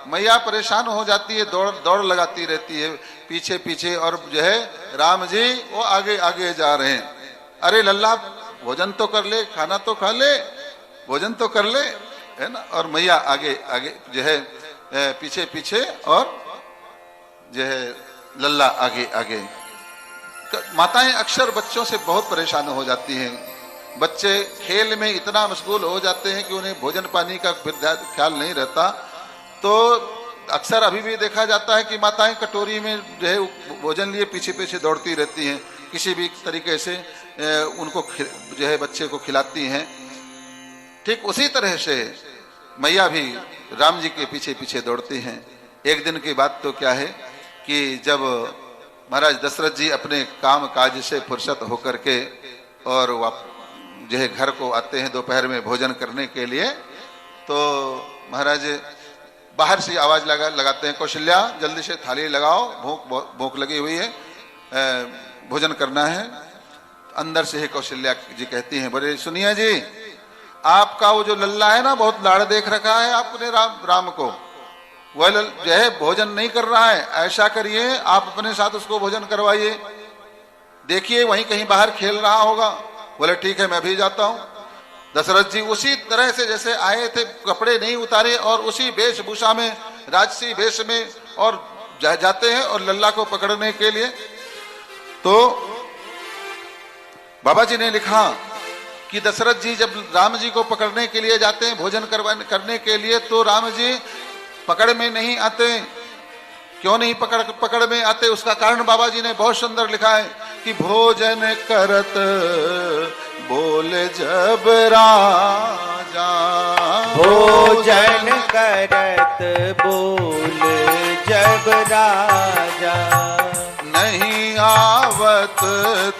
मैया परेशान हो जाती है, दौड़ दौड़ लगाती रहती है पीछे पीछे, और जो है राम जी वो आगे आगे जा रहे हैं। अरे लल्ला भोजन तो कर ले, खाना तो खा ले, भोजन तो कर ले, है ना। और मैया आगे आगे जो है पीछे पीछे, और जो है लल्ला आगे आगे। माताएं अक्सर बच्चों से बहुत परेशान हो जाती हैं। बच्चे खेल में इतना मशगूल हो जाते हैं कि उन्हें भोजन पानी का फिर ख्याल नहीं रहता। तो अक्सर अभी भी देखा जाता है कि माताएं कटोरी में जो है भोजन लिए पीछे पीछे दौड़ती रहती हैं, किसी भी तरीके से उनको जो है बच्चे को खिलाती हैं। ठीक उसी तरह से मैया भी राम जी के पीछे पीछे दौड़ती हैं। एक दिन की बात तो क्या है कि जब महाराज दशरथ जी अपने काम काज से फुर्सत होकर के और जो है घर को आते हैं दोपहर में भोजन करने के लिए, तो महाराज बाहर से आवाज लगाते हैं, कौशल्या जल्दी से थाली लगाओ, भूख लगी हुई है, भोजन करना है। अंदर से ही कौशल्या जी कहती हैं, बोले सुनिए जी, आपका वो जो लल्ला है ना बहुत लाड़ देख रखा है आपने राम को, वह जो है भोजन नहीं कर रहा है, ऐसा करिए आप अपने साथ उसको भोजन करवाइए, देखिए वहीं कहीं बाहर खेल रहा होगा। बोले ठीक है मैं भी जाता हूं। दशरथ जी उसी तरह से जैसे आए थे, कपड़े नहीं उतारे और उसी वेशभूषा में, राजसी वेश में और जाते हैं और लल्ला को पकड़ने के लिए। तो बाबा जी ने लिखा कि दशरथ जी जब राम जी को पकड़ने के लिए जाते हैं भोजन करने के लिए, तो राम जी पकड़ में नहीं आते। क्यों नहीं पकड़ में आते, उसका कारण बाबा जी ने बहुत सुंदर लिखा है कि भोजन करत बोल जब राजा, भोजन करत बोल जब राजा, नहीं आवत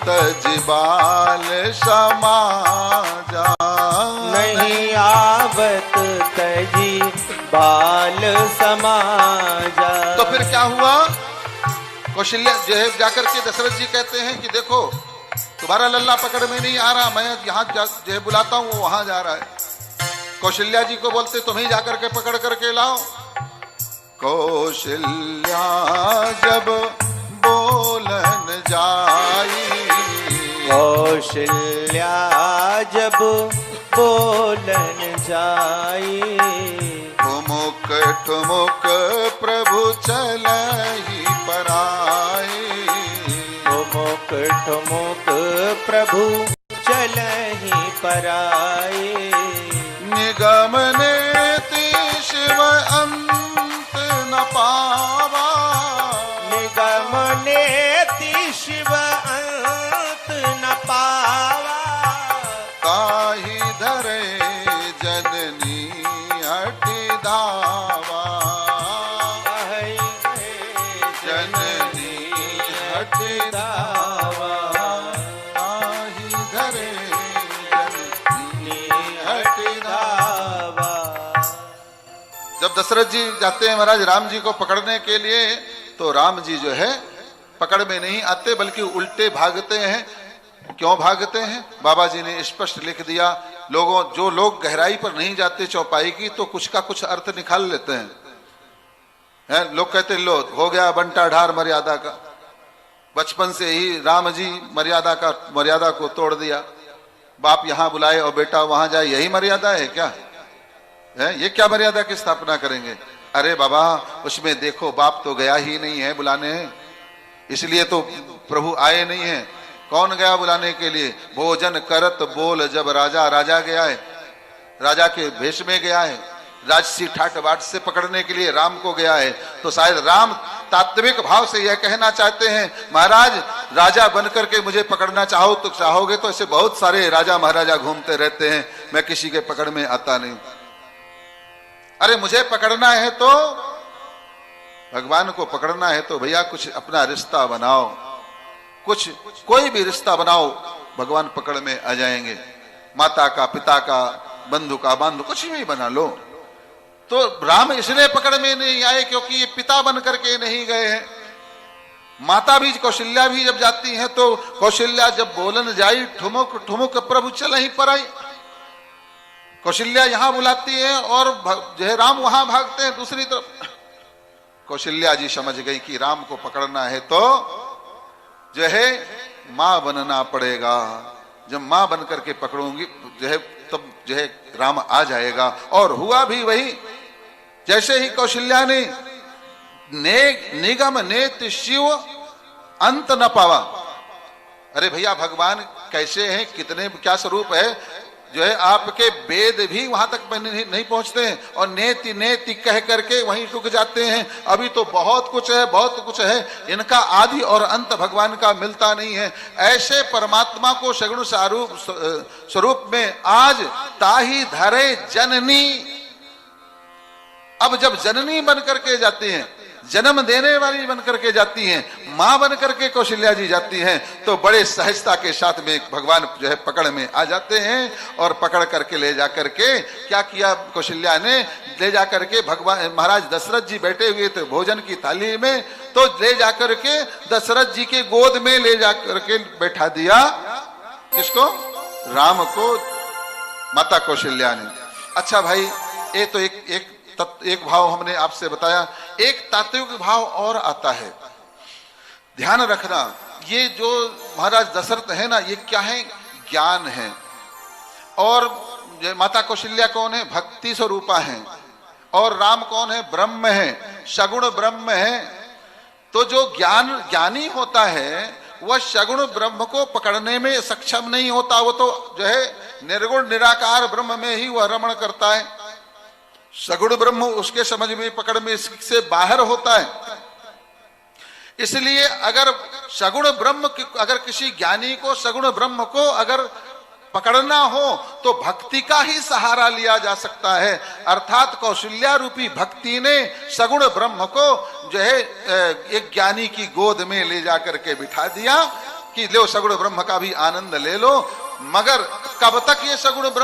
तजबाल समाजा, नहीं आवत तजी बाल समाजा। तो फिर क्या हुआ, कौशल्या जो है जाकर के दशरथ जी कहते हैं कि देखो तुम्हारा लल्ला पकड़ में नहीं आ रहा, मैं यहाँ जो है बुलाता हूँ, वो वहां जा रहा है। कौशल्या जी को बोलते तुम ही जाकर के पकड़ करके लाओ। कौशल्या जब बोलन जाई, कौशल्या जब बोलन जाई, ठुमुक ठुमुक प्रभु चलहि पराई, ठुमुक ठुमुक प्रभु चलहि पराई, निगम नेति शिव अंत न पावा, निगम नेति शिव अंत न पावा, काहि धरे जननी हटि धावा, जननी हटि धावा, काहि धरे जननी हटि धावा। जब दशरथ जी जाते हैं महाराज राम जी को पकड़ने के लिए, तो राम जी जो है पकड़ में नहीं आते बल्कि उल्टे भागते हैं। क्यों भागते हैं, बाबा जी ने स्पष्ट लिख दिया। जो लोग गहराई पर नहीं जाते चौपाई की, तो कुछ का कुछ अर्थ निकाल लेते हैं। लोग कहते लो हो गया बंटा ढार मर्यादा का, बचपन से ही राम जी मर्यादा को तोड़ दिया। बाप यहाँ बुलाए और बेटा वहां जाए, यही मर्यादा है क्या है? ये क्या मर्यादा की स्थापना करेंगे? अरे बाबा उसमें देखो बाप तो गया ही नहीं है बुलाने, इसलिए तो प्रभु आए नहीं है। कौन गया बुलाने के लिए? भोजन करत बोल जब राजा, राजा गया है, राजा के भेष में गया है, राजसी ठाट बाट से पकड़ने के लिए राम को गया है। तो शायद राम तात्विक भाव से यह कहना चाहते हैं, महाराज राजा बनकर के मुझे पकड़ना चाहोगे तो ऐसे बहुत सारे राजा महाराजा घूमते रहते हैं, मैं किसी के पकड़ में आता नहीं। अरे मुझे पकड़ना है तो, भगवान को पकड़ना है तो भैया कुछ अपना रिश्ता बनाओ, कुछ कोई भी रिश्ता बनाओ, भगवान पकड़ में आ जाएंगे। माता का, पिता का, बंधु का, बांधु कुछ भी बना लो। तो राम इसलिए पकड़ में नहीं आए क्योंकि ये पिता बन करके नहीं गए हैं। माता भी, कौशल्या भी जब जाती हैं तो कौशल्या जब बोलन जाई, ठुमुक ठुमुक प्रभु चलहि पराई। कौशल्या यहां बुलाती है और जो है राम वहां भागते हैं दूसरी तरफ। कौशल्या जी समझ गई कि राम को पकड़ना है तो जो है मां बनना पड़ेगा। जब मां बन करके पकड़ूंगी जो है तब जो है राम आ जाएगा। और हुआ भी वही। जैसे ही कौशल्या ने निगम नेत शिव अंत न पावा। अरे भैया भगवान कैसे हैं, कितने क्या स्वरूप है, जो है आपके वेद भी वहां तक नहीं पहुंचते हैं और नेति नेति कह करके वहीं रुक जाते हैं। अभी तो बहुत कुछ है, बहुत कुछ है, इनका आदि और अंत भगवान का मिलता नहीं है। ऐसे परमात्मा को सगुण स्वरूप में आज ताही धरे जननी। अब जब जननी बन करके जाती हैं, जन्म देने वाली बन करके जाती हैं, मां बन करके कौशल्या जी जाती हैं, तो बड़े सहजता के साथ में भगवान जो है पकड़ में आ जाते हैं और पकड़ करके ले जा करके क्या किया कौशल्या ने, ले जा करके भगवान महाराज दशरथ जी बैठे हुए थे भोजन की थाली में, तो ले जा करके दशरथ जी के गोद में ले जा करके बैठा दिया। किसको? राम को माता कौशल्या ने। अच्छा भाई, ये तो एक भाव हमने आपसे बताया। एक तात्विक भाव और आता है, ध्यान रखना। ये जो महाराज दशरथ है ना, ये क्या है? ज्ञान है। और माता कौशल्या कौन है? भक्ति स्वरूपा है। और राम कौन है? ब्रह्म है, सगुण ब्रह्म है। तो जो ज्ञानी होता है वह सगुण ब्रह्म को पकड़ने में सक्षम नहीं होता। वो तो जो है निर्गुण निराकार ब्रह्म में ही वह रमण करता है। सगुण ब्रह्म उसके समझ में पकड़ में से बाहर होता है। इसलिए अगर सगुण ब्रह्म अगर किसी ज्ञानी को सगुण ब्रह्म को अगर पकड़ना हो तो भक्ति का ही सहारा लिया जा सकता है। अर्थात कौशल्या रूपी भक्ति ने सगुण ब्रह्म को जो है एक ज्ञानी की गोद में ले जा करके बिठा दिया कि लो सगुण ब्रह्म का भी आनंद ले लो। मगर कब तक ये सगुण ब्रह्म